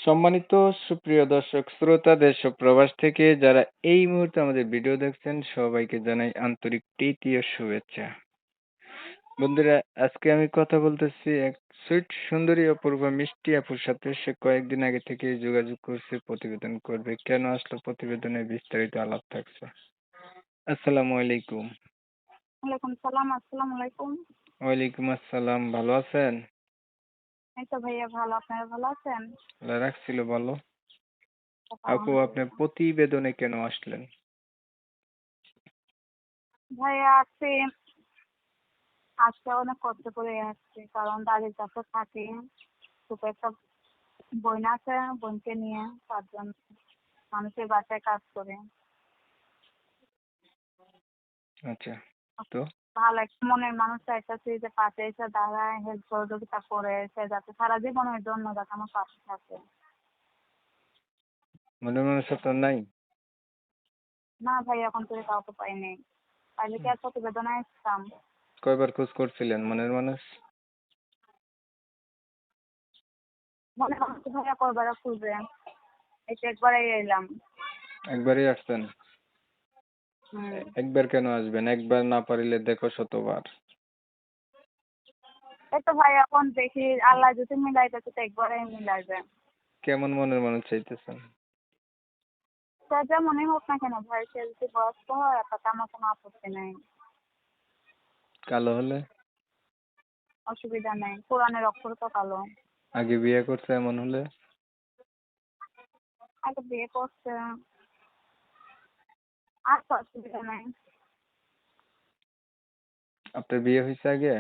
সম্মানিত সুপ্রিয় দর্শক শ্রোতা দেশ ও প্রবাস থেকে যারা এই মুহূর্তে আমাদের ভিডিও দেখছেন সবাইকে জানাই আন্তরিক প্রীতি ও শুভেচ্ছা। বন্ধুরা, আজকে আমি কথা বলতেছি এক সুইট সুন্দরী অপূর্ব মিষ্টি আপুর সাথে। সে কয়েকদিন আগে থেকে যোগাযোগ করছে, প্রতিবেদন করবে। কেন আসলো প্রতিবেদনে বিস্তারিত আলাপ থাকছে। আসসালামু আলাইকুম। ওয়ালাইকুম সালাম। আসসালামু আলাইকুম। ওয়ালাইকুম আসসালাম। ভালো আছেন? এই তো ভাইয়া ভালো। আপনারা ভালো আছেন? আল্লাহ রাখছিল ভালো। আপু, আপনি আলহামদুলিল্লাহ। প্রতিবেদনে কেন আসলেন? ভাইয়া আজকে অনেক কষ্ট করে আসছি, কারণ দাদির কাছে থাকি। ছোট একটা বোন আছে, বোনকে নিয়ে 5 জন মানুষের বাসায় কাজ করে। আচ্ছা, তো ভালো একটা মনের মানুষ চাইতেছি যে পাশে এসে দাঁড়ায়, হেল্প সহযোগিতা করে, সে যাতে সারা জীবনের জন্য যাতে আমার পাশে থাকে। মনের মানুষ আপনার নাই? না ভাই, এখন থেকে কাউকে পাইনি। পাইলে কি আর প্রতিবেদনে আসতাম? কয়বার খোঁজ করছিলেন মনের মানুষ? মনে হচ্ছে ভাইয়া করবার খুঁজে এটা একবারই এলাম। একবারই আসছেন? হুম। একবার কেন আসবেন? একবার না পারিলে দেখো শতবার। এই তো ভাই, এখন দেখি আল্লাহ যদি মিলাইতেছে তো একবারে মিলাইবে। কেমন মনের মানুষ চাইতেছেন? সে যেমনই হোক না কেন ভাই, সে যদি বয়স্ক হয় তাতে আমার কোনো আপত্তি নেই, কালো হলে? অসুবিধা নেই। কোরআনের অক্ষর তো কালো। আগে বিয়ে করছে এমন হলে? আগে বিয়ে করছে, আর তো অসুবিধা নেই। আপনার বিয়ে হয়েছে আগে?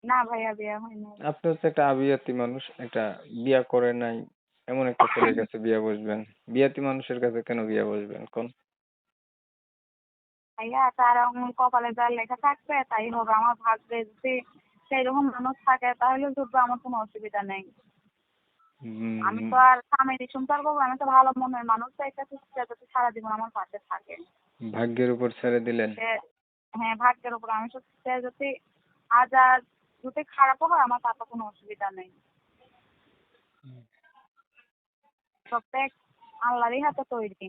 না ভাইয়া, বিয়ে হয়নি। আপনি হচ্ছে একটা আবিয়াতি মানুষ, একটা বিয়া করে নাই এমন একটা ছেলের কাছে বিয়া বসবেন? বিয়াতি মানুষের কাছে কেন বিয়া বসবেন কোন? ভাইয়া তার কপালে যা লেখা থাকবে তাই হবে। আমার ভাগ্যে যদি সেই রকম মানুষ থাকে তাহলে যুদ্ধ, আমার কোনো অসুবিধা নেই। আমি হম, তো আর স্বামীর সংসার করবো, আমি তো ভালো মনের মানুষ চাইতেছি সে যাতে সারা জীবন আমার পাশে থাকে। ভাগ্যের উপর ছেড়ে দিলেন? সে, হ্যাঁ, ভাগ্যের উপর। আমি সে যদি আজ আর যদি খারাপও হয় আমার তাতে কোনো অসুবিধা নেই। প্রত্যেক আল্লাহরই হাতে তৈরি।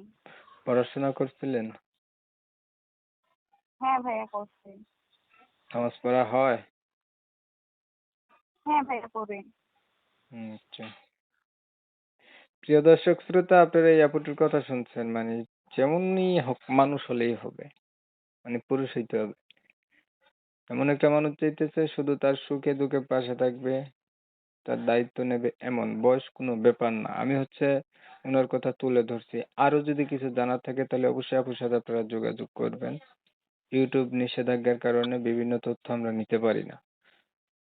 পড়াশোনা করছিলেন? হ্যাঁ ভাইয়া, করছি। নামাজ পড়া হয়? হ্যাঁ ভাইয়া, করি। আচ্ছা। প্রিয় দর্শক শ্রোতা, আপনারা এই আপুটির কথা শুনছেন, মানে যেমনই হোক মানুষ হলেই হবে, মানে পুরুষ হইতে হবে। এমন একটা মানুষ চাইতেছে শুধু তার সুখে দুঃখে পাশে থাকবে, তার দায়িত্ব নেবে, এমন বয়স কোনো ব্যাপার না। আমি হচ্ছে ওনার কথা তুলে ধরছি। আরো যদি কিছু জানার থাকে তাহলে অবশ্যই আপুর সাথে আপনারা যোগাযোগ করবেন। ইউটিউব নিষেধাজ্ঞার কারণে বিভিন্ন তথ্য আমরা নিতে পারি না।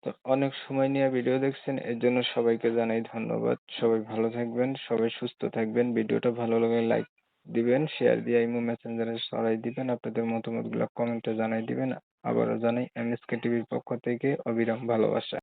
তো অনেক সময় নিয়ে ভিডিও দেখছেন, এর জন্য সবাইকে জানাই ধন্যবাদ। সবাই ভালো থাকবেন, সবাই সুস্থ থাকবেন। ভিডিওটা ভালো লাগলে লাইক দিবেন, শেয়ার দিয়ে ইমো মেসেঞ্জারে ছড়াই দিবেন, আপনাদের মতামতগুলো কমেন্টে জানাই দিবেন। আবারও জানাই এমএসকে টিভির পক্ষ থেকে অবিরাম ভালোবাসা।